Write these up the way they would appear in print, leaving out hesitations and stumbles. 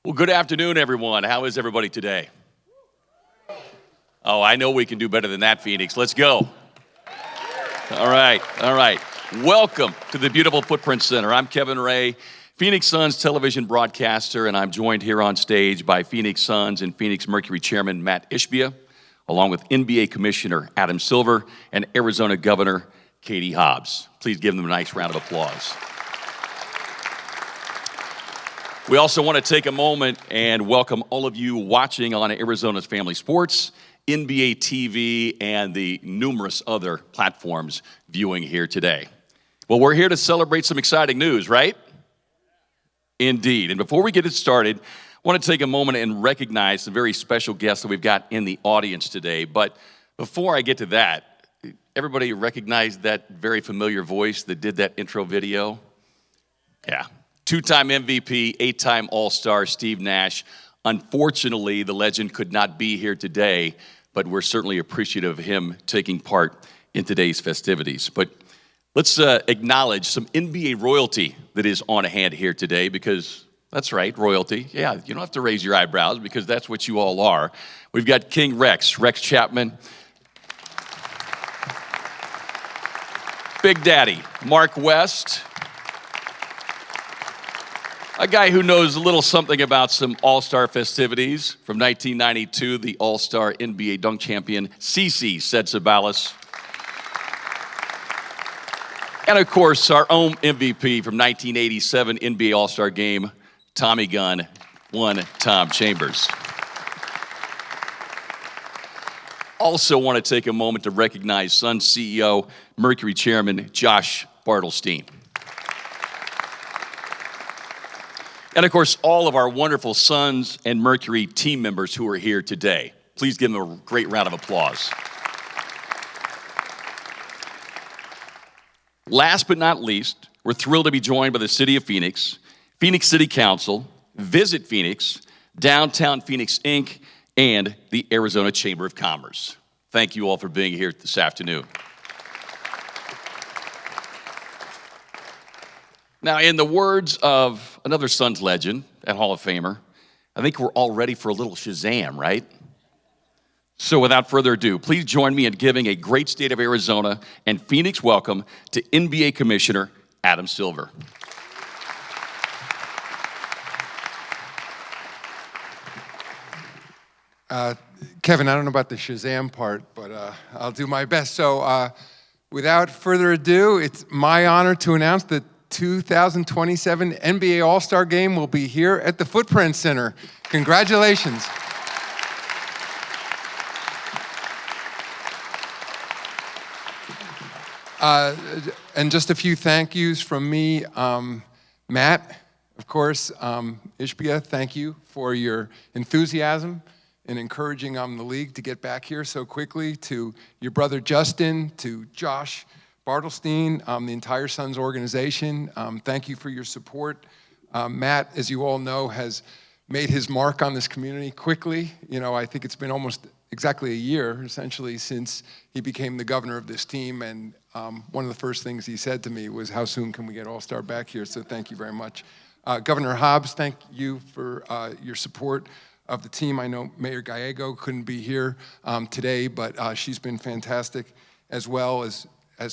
Well, good afternoon, everyone. How is everybody today? Oh, I know we can do better than that, Phoenix. Let's go. All right. Welcome to the beautiful Footprint Center. I'm Kevin Ray, Phoenix Suns television broadcaster, and I'm joined here on stage by Phoenix Suns and Phoenix Mercury chairman Matt Ishbia, along with NBA Commissioner Adam Silver and Arizona Governor Katie Hobbs. Please give them a nice round of applause. We also want to take a moment and welcome all of you watching on Arizona's Family Sports, NBA TV, and the numerous other platforms viewing here today. Well, we're here to celebrate some exciting news, right? Indeed. And before we get it started, I want to take a moment and recognize the very special guests that we've got in the audience today. But before I get to that, everybody recognize that very familiar voice that did that intro video? Yeah. Two-time MVP, eight-time All-Star Steve Nash. Unfortunately, the legend could not be here today, but we're certainly appreciative of him taking part in today's festivities. But let's acknowledge some NBA royalty that is on hand here today, because that's right, royalty. Yeah, you don't have to raise your eyebrows because that's what you all are. We've got King Rex Chapman, Big Daddy Mark West, a guy who knows a little something about some All-Star festivities. From 1992, the All-Star NBA dunk champion, CeCe Sabalas. And of course, our own MVP from 1987 NBA All-Star Game, Tommy Gunn, one Tom Chambers. Also want to take a moment to recognize Suns CEO, Mercury Chairman Josh Bartelstein. And of course, all of our wonderful Suns and Mercury team members who are here today. Please give them a great round of applause. Last but not least, we're thrilled to be joined by the City of Phoenix, Phoenix City Council, Visit Phoenix, Downtown Phoenix, Inc., and the Arizona Chamber of Commerce. Thank you all for being here this afternoon. Now, in the words of another Suns legend and Hall of Famer, I think we're all ready for a little Shazam, right? So without further ado, please join me in giving a great state of Arizona and Phoenix welcome to NBA Commissioner Adam Silver. Kevin, I don't know about the Shazam part, but I'll do my best. So without further ado, it's my honor to announce that 2027 NBA All-Star Game will be here at the Footprint Center. Congratulations. And just a few thank yous from me. Matt, of course, Ishbia, thank you for your enthusiasm in encouraging the league to get back here so quickly. To your brother Justin, to Josh Bartelstein, the entire Suns organization, thank you for your support. Matt, as you all know, has made his mark on this community quickly. You know, I think it's been almost exactly a year, essentially, since he became the governor of this team, and one of the first things he said to me was, how soon can we get All-Star back here? So thank you very much. Governor Hobbs, thank you for your support of the team. I know Mayor Gallego couldn't be here today, but she's been fantastic, as well as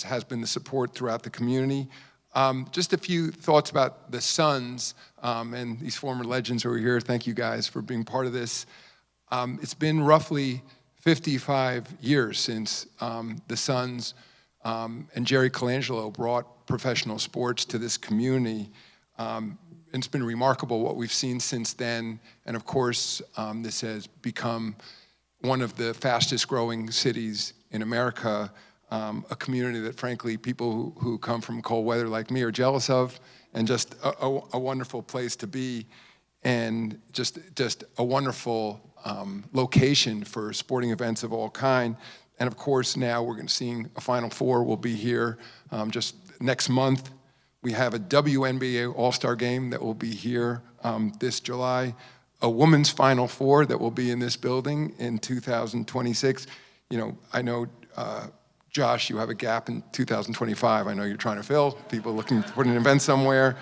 has been the support throughout the community. Just a few thoughts about the Suns and these former legends who are here. Thank you guys for being part of this. It's been roughly 55 years since the Suns and Jerry Colangelo brought professional sports to this community. It's been remarkable what we've seen since then. And of course, this has become one of the fastest growing cities in America. A community that, frankly, people who come from cold weather like me are jealous of, and just a wonderful place to be, and just a wonderful location for sporting events of all kind. And of course, now we're going to see a Final Four will be here just next month. We have a WNBA All-Star Game that will be here this July, a women's Final Four that will be in this building in 2026. You know, I know Josh, you have a gap in 2025. I know you're trying to fill. People looking to put an event somewhere.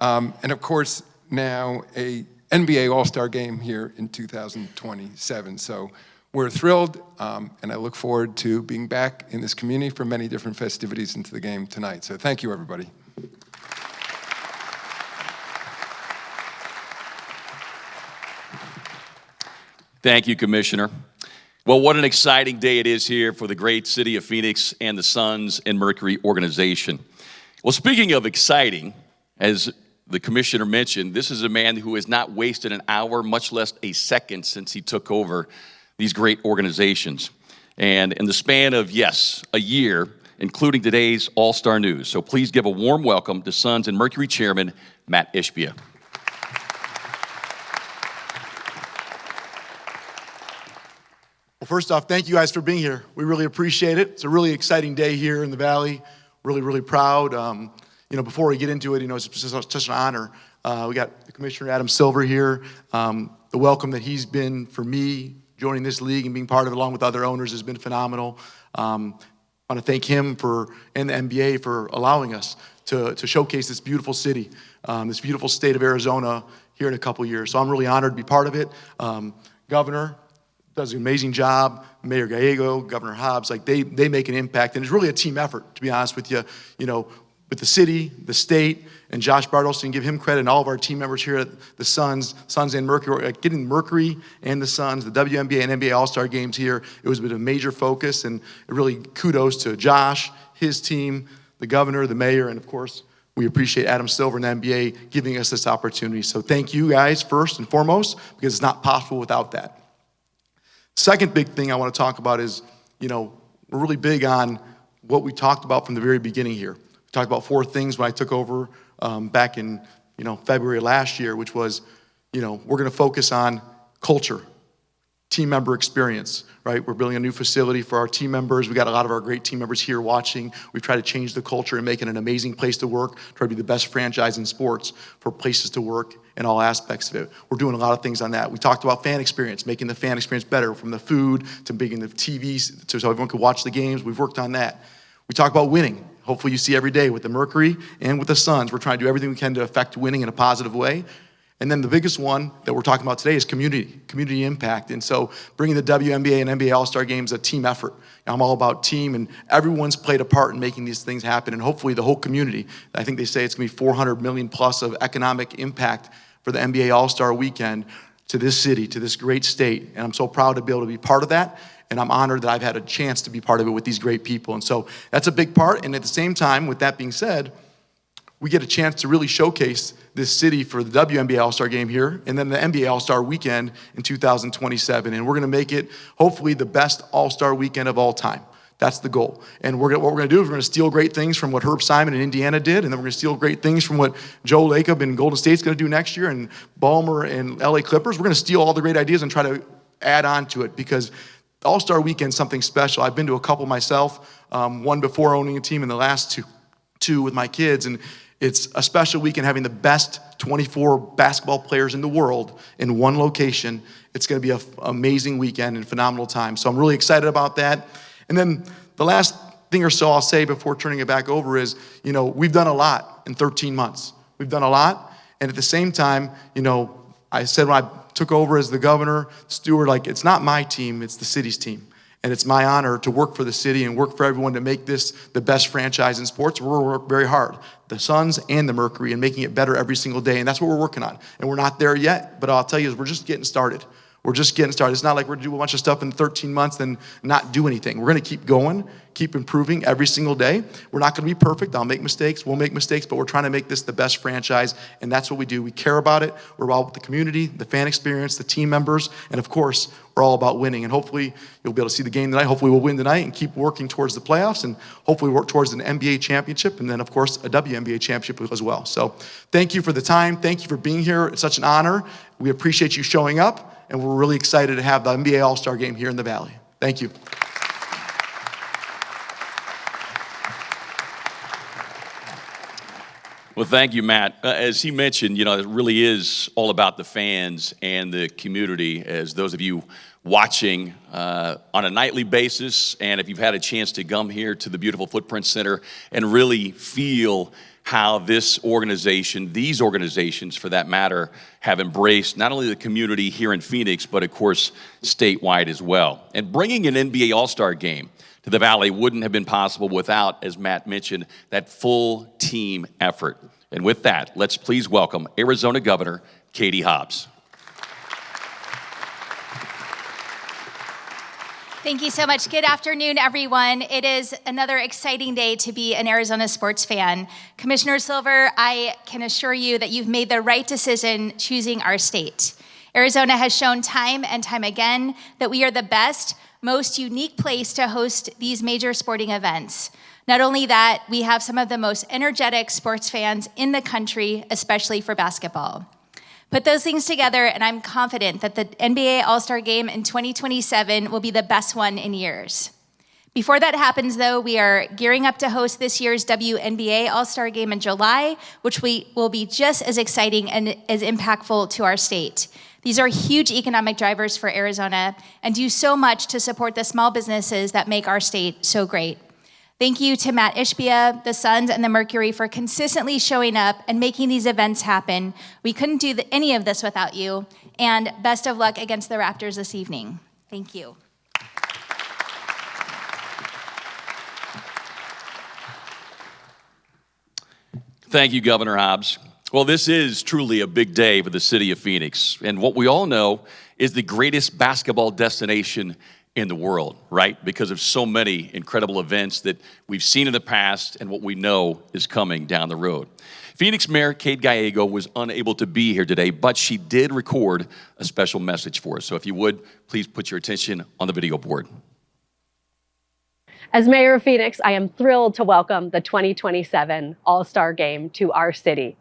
And of course, now a NBA All-Star Game here in 2027. So we're thrilled, and I look forward to being back in this community for many different festivities into the game tonight. So thank you, everybody. Thank you, Commissioner. Well, what an exciting day it is here for the great city of Phoenix and the Suns and Mercury organization. Well, speaking of exciting, as the commissioner mentioned, this is a man who has not wasted an hour, much less a second, since he took over these great organizations. And in the span of, yes, a year, including today's All-Star News. So please give a warm welcome to Suns and Mercury Chairman Matt Ishbia. Well, first off, thank you guys for being here. We really appreciate it. It's a really exciting day here in the Valley. Really, really proud. Before we get into it, it's just such an honor. We got Commissioner Adam Silver here. The welcome that he's been for me joining this league and being part of it along with other owners has been phenomenal. I want to thank him and the NBA for allowing us to showcase this beautiful city, this beautiful state of Arizona here in a couple years. So I'm really honored to be part of it. Governor does an amazing job. Mayor Gallego, Governor Hobbs, they make an impact, and it's really a team effort, to be honest with you. With the city, the state, and Josh Bartleson, give him credit, and all of our team members here at the Suns and Mercury, getting Mercury and the Suns, the WNBA and NBA All-Star games here, it was a major focus, and really kudos to Josh, his team, the governor, the mayor, and of course, we appreciate Adam Silver and the NBA giving us this opportunity. So thank you guys first and foremost, because it's not possible without that. Second big thing I want to talk about is, we're really big on what we talked about from the very beginning here. We talked about 4 things when I took over back in, February last year, which was, we're going to focus on culture, team member experience, right? We're building a new facility for our team members. We got a lot of our great team members here watching. We've tried to change the culture and make it an amazing place to work, try to be the best franchise in sports for places to work in all aspects of it. We're doing a lot of things on that. We talked about fan experience, making the fan experience better, from the food to making the TVs so everyone could watch the games. We've worked on that. We talk about winning. Hopefully you see every day with the Mercury and with the Suns, we're trying to do everything we can to affect winning in a positive way. And then the biggest one that we're talking about today is community impact. And so bringing the WNBA and NBA All-Star games a team effort. I'm all about team, and everyone's played a part in making these things happen, and hopefully the whole community. I think they say it's going to be $400 million plus of economic impact for the NBA All-Star weekend to this city, to this great state. And I'm so proud to be able to be part of that. And I'm honored that I've had a chance to be part of it with these great people. And so that's a big part. And at the same time, with that being said, we get a chance to really showcase this city for the WNBA All-Star game here, and then the NBA All-Star weekend in 2027. And we're going to make it, hopefully, the best All-Star weekend of all time. That's the goal. And what we're going to do is we're going to steal great things from what Herb Simon in Indiana did, and then we're going to steal great things from what Joe Lacob in Golden State's going to do next year, and Ballmer and LA Clippers. We're going to steal all the great ideas and try to add on to it, because All-Star weekend is something special. I've been to a couple myself, one before owning a team, and the last two with my kids, and it's a special weekend having the best 24 basketball players in the world in one location. It's going to be an amazing weekend and phenomenal time. So I'm really excited about that. And then the last thing or so I'll say before turning it back over is, we've done a lot in 13 months. We've done a lot. And at the same time, I said when I took over as the governor, steward, it's not my team, it's the city's team. And it's my honor to work for the city and work for everyone to make this the best franchise in sports. We're going to work very hard, the Suns and the Mercury, and making it better every single day. And that's what we're working on. And we're not there yet, but I'll tell you, we're just getting started. We're just getting started. It's not like we're going to do a bunch of stuff in 13 months and not do anything. We're going to keep going, keep improving every single day. We're not going to be perfect. I'll make mistakes. We'll make mistakes, but we're trying to make this the best franchise, and that's what we do. We care about it. We're about the community, the fan experience, the team members, and of course, we're all about winning. And hopefully, you'll be able to see the game tonight. Hopefully, we'll win tonight and keep working towards the playoffs, and hopefully work towards an NBA championship, and then, of course, a WNBA championship as well. So thank you for the time. Thank you for being here. It's such an honor. We appreciate you showing up. And we're really excited to have the NBA All-Star game here in the Valley. Thank you. Well, thank you, Matt. As he mentioned, it really is all about the fans and the community, as those of you watching on a nightly basis, and if you've had a chance to come here to the beautiful Footprint Center and really feel how this organization, these organizations for that matter, have embraced not only the community here in Phoenix, but of course, statewide as well. And bringing an NBA All-Star game to the Valley wouldn't have been possible without, as Matt mentioned, that full team effort. And with that, let's please welcome Arizona Governor Katie Hobbs. Thank you so much. Good afternoon, everyone. It is another exciting day to be an Arizona sports fan. Commissioner Silver, I can assure you that you've made the right decision choosing our state. Arizona has shown time and time again that we are the best, most unique place to host these major sporting events. Not only that, we have some of the most energetic sports fans in the country, especially for basketball. Put those things together, and I'm confident that the NBA All-Star Game in 2027 will be the best one in years. Before that happens, though, we are gearing up to host this year's WNBA All-Star Game in July, which will be just as exciting and as impactful to our state. These are huge economic drivers for Arizona and do so much to support the small businesses that make our state so great. Thank you to Matt Ishbia, the Suns, and the Mercury for consistently showing up and making these events happen. We couldn't do any of this without you, and best of luck against the Raptors this evening. Thank you. Thank you, Governor Hobbs. Well, this is truly a big day for the city of Phoenix, and what we all know is the greatest basketball destination in the world, right? Because of so many incredible events that we've seen in the past and what we know is coming down the road. Phoenix Mayor Kate Gallego was unable to be here today, but she did record a special message for us. So if you would, please put your attention on the video board. As Mayor of Phoenix, I am thrilled to welcome the 2027 All-Star Game to our city.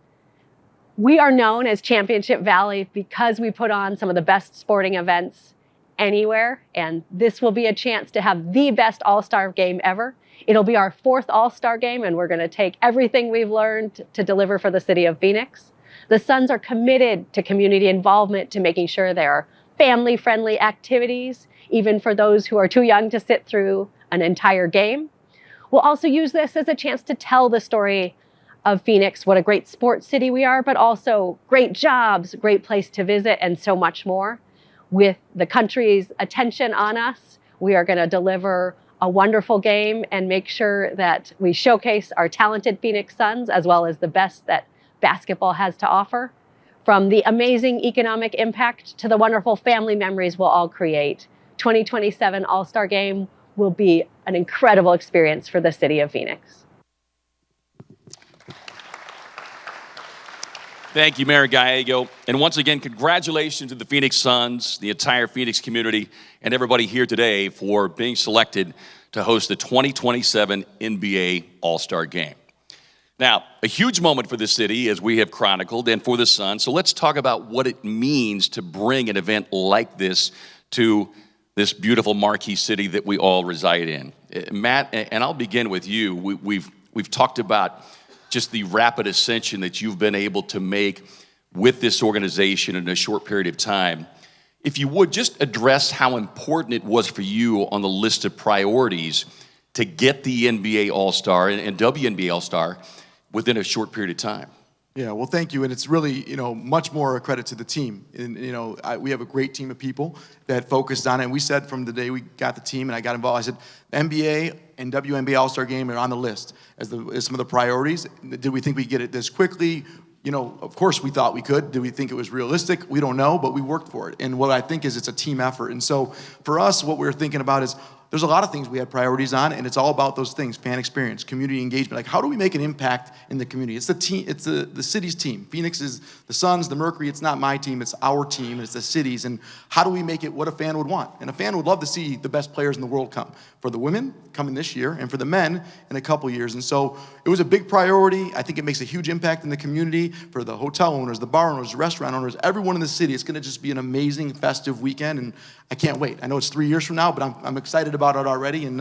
We are known as Championship Valley because we put on some of the best sporting events anywhere, and this will be a chance to have the best All-Star game ever. It'll be our 4th All-Star game, and we're going to take everything we've learned to deliver for the city of Phoenix. The Suns are committed to community involvement, to making sure there are family-friendly activities, even for those who are too young to sit through an entire game. We'll also use this as a chance to tell the story of Phoenix, what a great sports city we are, but also great jobs, great place to visit, and so much more. With the country's attention on us, we are going to deliver a wonderful game and make sure that we showcase our talented Phoenix Suns as well as the best that basketball has to offer. From the amazing economic impact to the wonderful family memories we'll all create, 2027 All-Star Game will be an incredible experience for the city of Phoenix. Thank you, Mayor Gallego. And once again, congratulations to the Phoenix Suns, the entire Phoenix community, and everybody here today for being selected to host the 2027 NBA All-Star Game. Now, a huge moment for the city, as we have chronicled, and for the Suns. So let's talk about what it means to bring an event like this to this beautiful marquee city that we all reside in. Matt, and I'll begin with you. We've talked about just the rapid ascension that you've been able to make with this organization in a short period of time. If you would, just address how important it was for you on the list of priorities to get the NBA All-Star and WNBA All-Star within a short period of time. Yeah, well, thank you, and it's really, much more a credit to the team. And, we have a great team of people that focused on it, and we said from the day we got the team and I got involved, I said, NBA and WNBA All-Star Game are on the list as some of the priorities. Did we think we'd get it this quickly? Of course we thought we could. Did we think it was realistic? We don't know, but we worked for it. And what I think is it's a team effort. And so for us, what we're thinking about is there's a lot of things we had priorities on, and it's all about those things: fan experience, community engagement. Like, how do we make an impact in the community? It's the team. It's the city's team. Phoenix is the Suns, the Mercury. It's not my team. It's our team. It's the city's. And how do we make it what a fan would want? And a fan would love to see the best players in the world come. For the women, coming this year, and for the men in a couple years. And so it was a big priority. I think it makes a huge impact in the community for the hotel owners, the bar owners, the restaurant owners, everyone in the city. It's going to just be an amazing festive weekend, and I can't wait. I know it's 3 years from now, but I'm excited about it already, and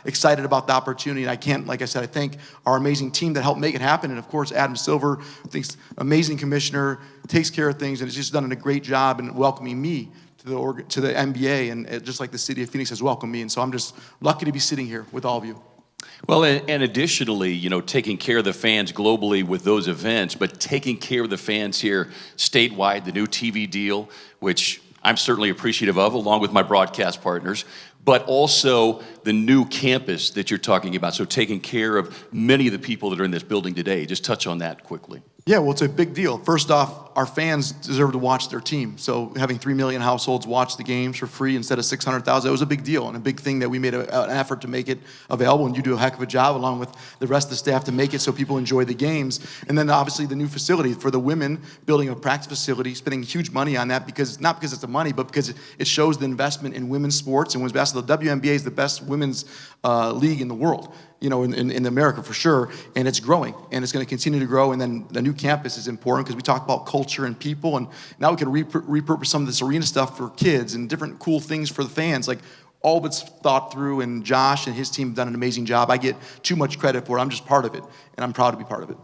excited about the opportunity. And I can't, like I said, I thank our amazing team that helped make it happen. And of course, Adam Silver, I think, amazing commissioner, takes care of things, and has just done a great job in welcoming me to the NBA, and just like the city of Phoenix has welcomed me. And so I'm just lucky to be sitting here with all of you. Well, and additionally, taking care of the fans globally with those events, but taking care of the fans here statewide, the new TV deal, which I'm certainly appreciative of, along with my broadcast partners, but also the new campus that you're talking about. So taking care of many of the people that are in this building today. Just touch on that quickly. Yeah, well, it's a big deal. First off, our fans deserve to watch their team. So having 3 million households watch the games for free instead of 600,000, it was a big deal and a big thing that we made an effort to make it available. And you do a heck of a job along with the rest of the staff to make it so people enjoy the games. And then obviously the new facility for the women, building a practice facility, spending huge money on that not because it's the money, but because it shows the investment in women's sports and women's basketball. The WNBA is the best women's league in the world. In America for sure, and it's growing, and it's going to continue to grow. And then the new campus is important because we talk about culture and people, and now we can repurpose some of this arena stuff for kids and different cool things for the fans. Like all of it's thought through, and Josh and his team have done an amazing job. I get too much credit for it. I'm just part of it, and I'm proud to be part of it.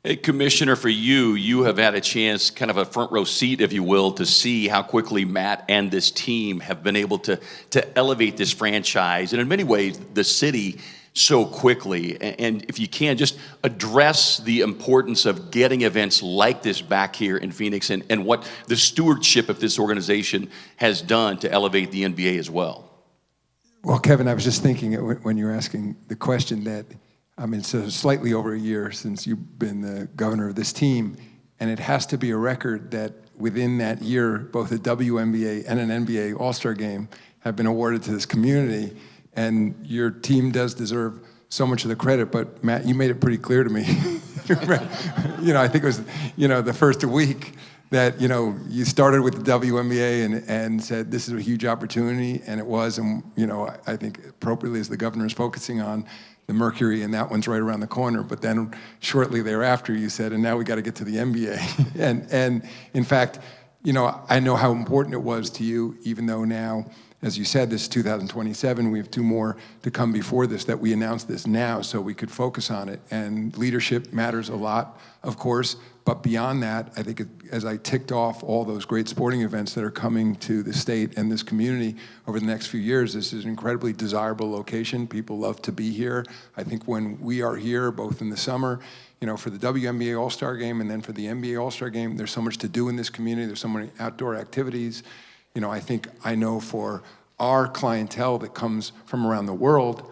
Hey, Commissioner, for you have had a chance, kind of a front row seat, if you will, to see how quickly Matt and this team have been able to elevate this franchise, and in many ways, the city so quickly. And if you can, just address the importance of getting events like this back here in Phoenix and what the stewardship of this organization has done to elevate the NBA as well. Well, Kevin, I was just thinking when you were asking the question that, it's slightly over a year since you've been the governor of this team, and it has to be a record that within that year, both a WNBA and an NBA All-Star game have been awarded to this community. And your team does deserve so much of the credit, but Matt, you made it pretty clear to me. I think it was, the first week that, you started with the WNBA and said this is a huge opportunity, and it was, and, I think appropriately as the governor is focusing on the Mercury, and that one's right around the corner. But then shortly thereafter, you said, and now we got to get to the NBA. and in fact, I know how important it was to you, even though now, as you said, this is 2027. We have 2 more to come before this, that we announced this now so we could focus on it. And leadership matters a lot, of course. But beyond that, I think as I ticked off all those great sporting events that are coming to the state and this community over the next few years, this is an incredibly desirable location. People love to be here. I think when we are here, both in the summer, for the WNBA All-Star Game and then for the NBA All-Star Game, there's so much to do in this community. There's so many outdoor activities. I know for our clientele that comes from around the world,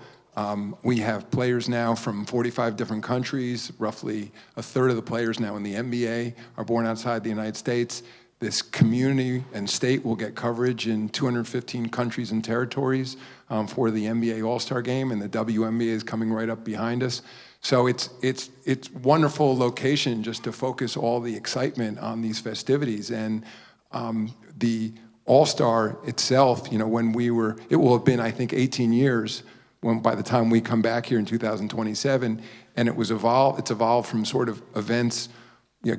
we have players now from 45 different countries. Roughly a third of the players now in the NBA are born outside the United States. This community and state will get coverage in 215 countries and territories for the NBA All-Star Game, and the WNBA is coming right up behind us. So it's wonderful location just to focus all the excitement on these festivities. And the All-Star itself, it will have been, I think, 18 years by the time we come back here in 2027, and it's evolved from sort of events,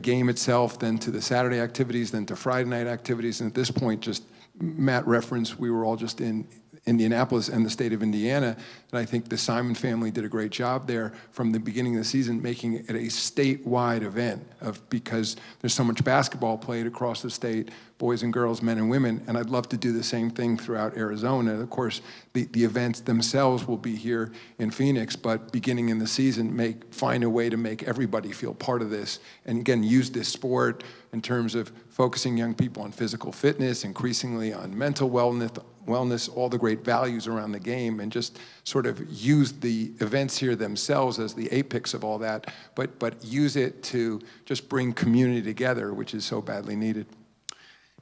game itself, then to the Saturday activities, then to Friday night activities, and at this point, just Matt referenced, we were all just in Indianapolis and the state of Indiana, and I think the Simon family did a great job there from the beginning of the season, making it a statewide event because there's so much basketball played across the state, boys and girls, men and women, and I'd love to do the same thing throughout Arizona. Of course, the events themselves will be here in Phoenix, but beginning in the season, find a way to make everybody feel part of this, and again, use this sport in terms of focusing young people on physical fitness, increasingly on mental wellness, all the great values around the game, and just sort of use the events here themselves as the apex of all that, but use it to just bring community together, which is so badly needed.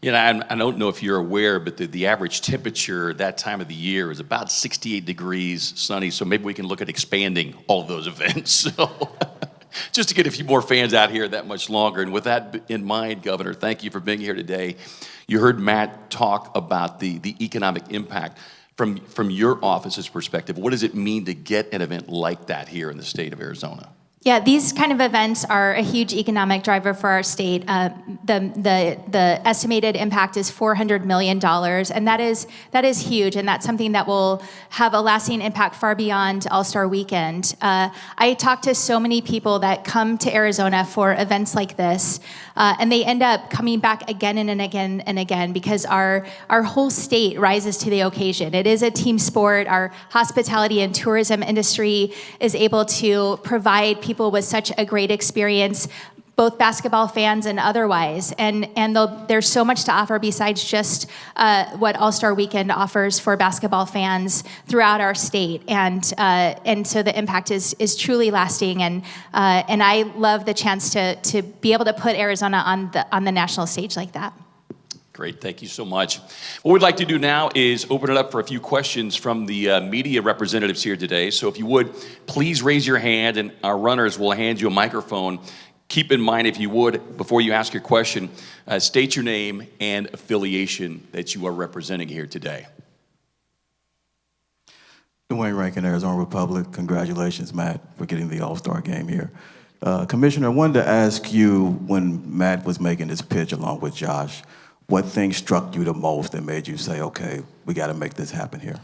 I don't know if you're aware, but the average temperature that time of the year is about 68 degrees sunny, so maybe we can look at expanding all of those events. So just to get a few more fans out here that much longer. And with that in mind, Governor, thank you for being here today. You heard Matt talk about the economic impact from your office's perspective. What does it mean to get an event like that here in the state of Arizona? Yeah, these kind of events are a huge economic driver for our state. The estimated impact is $400 million, and that is huge, and that's something that will have a lasting impact far beyond All-Star Weekend. I talk to so many people that come to Arizona for events like this, and they end up coming back again and again and again because our whole state rises to the occasion. It is a team sport. Our hospitality and tourism industry is able to provide people with such a great experience, both basketball fans and otherwise. And there's so much to offer besides just what All-Star Weekend offers for basketball fans throughout our state. And so the impact is truly lasting. And I love the chance to be able to put Arizona on the national stage like that. Great, thank you so much. What we'd like to do now is open it up for a few questions from the media representatives here today. So if you would, please raise your hand and our runners will hand you a microphone. Keep in mind, if you would, before you ask your question, state your name and affiliation that you are representing here today. Dwayne Rankin, Arizona Republic. Congratulations, Matt, for getting the All-Star game here. Commissioner, I wanted to ask you, when Matt was making his pitch along with Josh, what thing struck you the most that made you say, okay, we got to make this happen here?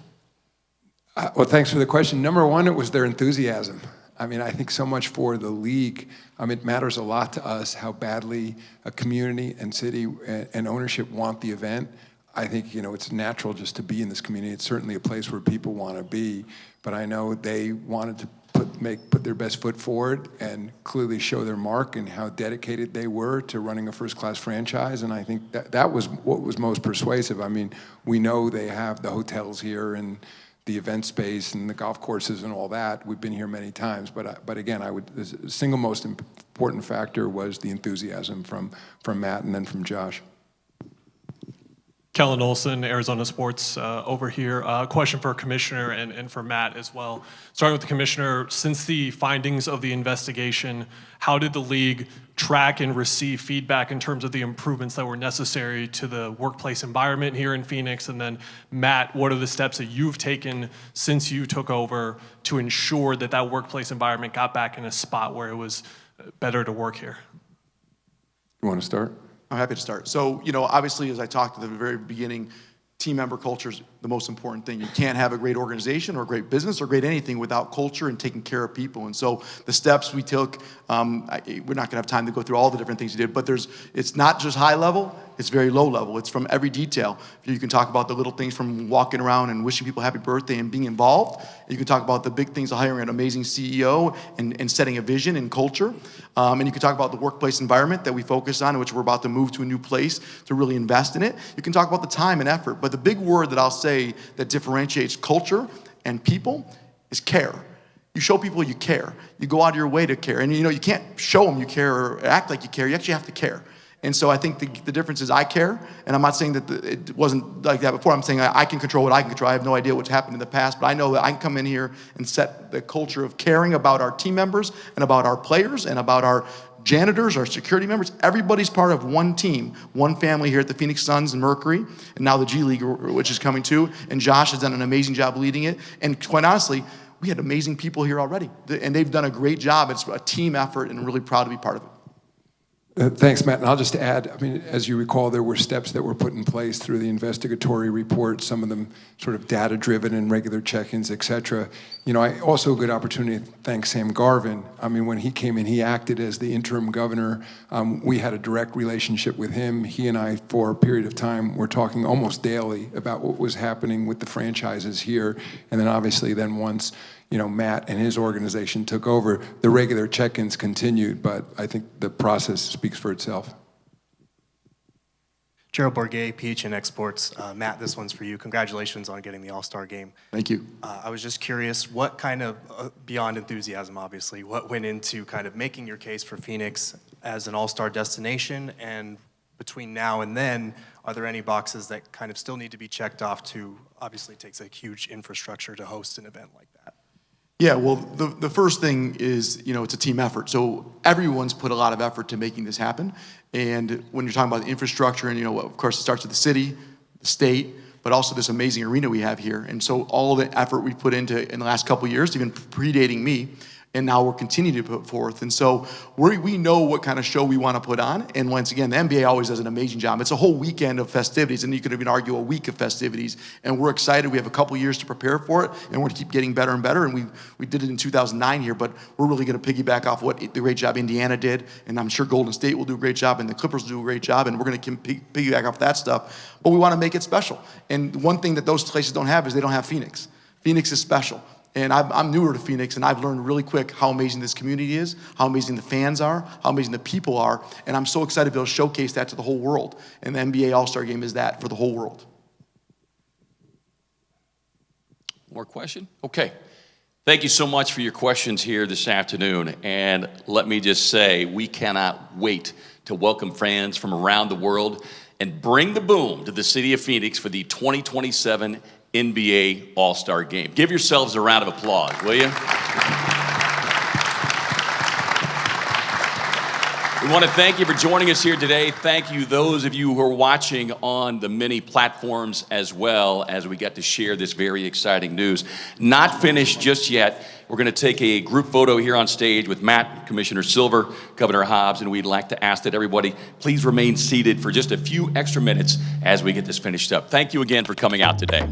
Well, thanks for the question. Number one, it was their enthusiasm. I mean, I think so much for the league. It matters a lot to us how badly a community and city and ownership want the event. I think, it's natural just to be in this community. It's certainly a place where people want to be, but I know they wanted to put their best foot forward and clearly show their mark and how dedicated they were to running a first-class franchise. And I think that was what was most persuasive. I mean, we know they have the hotels here and the event space and the golf courses and all that. We've been here many times, but again, the single most important factor was the enthusiasm from Matt and then from Josh. Kellen Olson, Arizona Sports, over here. Question for Commissioner and for Matt as well. Starting with the Commissioner, since the findings of the investigation, how did the league track and receive feedback in terms of the improvements that were necessary to the workplace environment here in Phoenix? And then Matt, what are the steps that you've taken since you took over to ensure that that workplace environment got back in a spot where it was better to work here? You want to start? I'm happy to start. So, obviously, as I talked at the very beginning, team member culture is the most important thing. You can't have a great organization or a great business or great anything without culture and taking care of people. And so the steps we took, we're not going to have time to go through all the different things we did, but it's not just high level, it's very low level. It's from every detail. You can talk about the little things from walking around and wishing people happy birthday and being involved. You can talk about the big things of hiring an amazing CEO and setting a vision and culture. And you can talk about the workplace environment that we focus on, which we're about to move to a new place to really invest in it. You can talk about the time and effort. But the big word that I'll say that differentiates culture and people is care. You show people you care. You go out of your way to care. And you can't show them you care or act like you care. You actually have to care. And so I think the difference is I care, and I'm not saying that it wasn't like that before. I'm saying I can control what I can control. I have no idea what's happened in the past, but I know that I can come in here and set the culture of caring about our team members and about our players and about our janitors, our security members. Everybody's part of one team, one family here at the Phoenix Suns and Mercury, and now the G League, which is coming too. And Josh has done an amazing job leading it. And quite honestly, we had amazing people here already, and they've done a great job. It's a team effort, and I'm really proud to be part of it. Thanks, Matt. And I'll just add, as you recall, there were steps that were put in place through the investigatory report, some of them sort of data-driven and regular check-ins, et cetera. I also a good opportunity to thank Sam Garvin. When he came in, he acted as the interim governor. We had a direct relationship with him. He and I, for a period of time, were talking almost daily about what was happening with the franchises here. And then obviously once Matt and his organization took over, the regular check-ins continued, but I think the process speaks for itself. Gerald Bourguet, PHNX Sports. Matt, this one's for you. Congratulations on getting the All-Star game. Thank you. I was just curious, what kind of, beyond enthusiasm obviously, what went into kind of making your case for Phoenix as an All-Star destination? And between now and then, are there any boxes that kind of still need to be checked off to, obviously it takes a huge infrastructure to host an event like that? Yeah, well, the first thing is, it's a team effort. So everyone's put a lot of effort to making this happen. And when you're talking about the infrastructure, and, of course, it starts with the city, the state, but also this amazing arena we have here. And so all the effort we put into in the last couple of years, even predating me, and now we're continuing to put forth. And so we know what kind of show we want to put on. And once again, the NBA always does an amazing job. It's a whole weekend of festivities, and you could even argue a week of festivities. And we're excited. We have a couple years to prepare for it, and we're going to keep getting better and better. And we did it in 2009 here, but we're really going to piggyback off what the great job Indiana did, and I'm sure Golden State will do a great job, and the Clippers will do a great job, and we're going to piggyback off that stuff. But we want to make it special. And one thing that those places don't have is they don't have Phoenix. Phoenix is special. And I'm newer to Phoenix, and I've learned really quick how amazing this community is, how amazing the fans are, how amazing the people are, and I'm so excited to be able to showcase that to the whole world. And the NBA All-Star Game is that for the whole world. More question? Okay. Thank you so much for your questions here this afternoon. And let me just say, we cannot wait to welcome fans from around the world and bring the boom to the city of Phoenix for the 2027 NBA All-Star Game. Give yourselves a round of applause, will you? We want to thank you for joining us here today. Thank you, those of you who are watching on the many platforms as well, as we get to share this very exciting news. Not finished just yet. We're going to take a group photo here on stage with Matt, Commissioner Silver, Governor Hobbs, and we'd like to ask that everybody please remain seated for just a few extra minutes as we get this finished up. Thank you again for coming out today.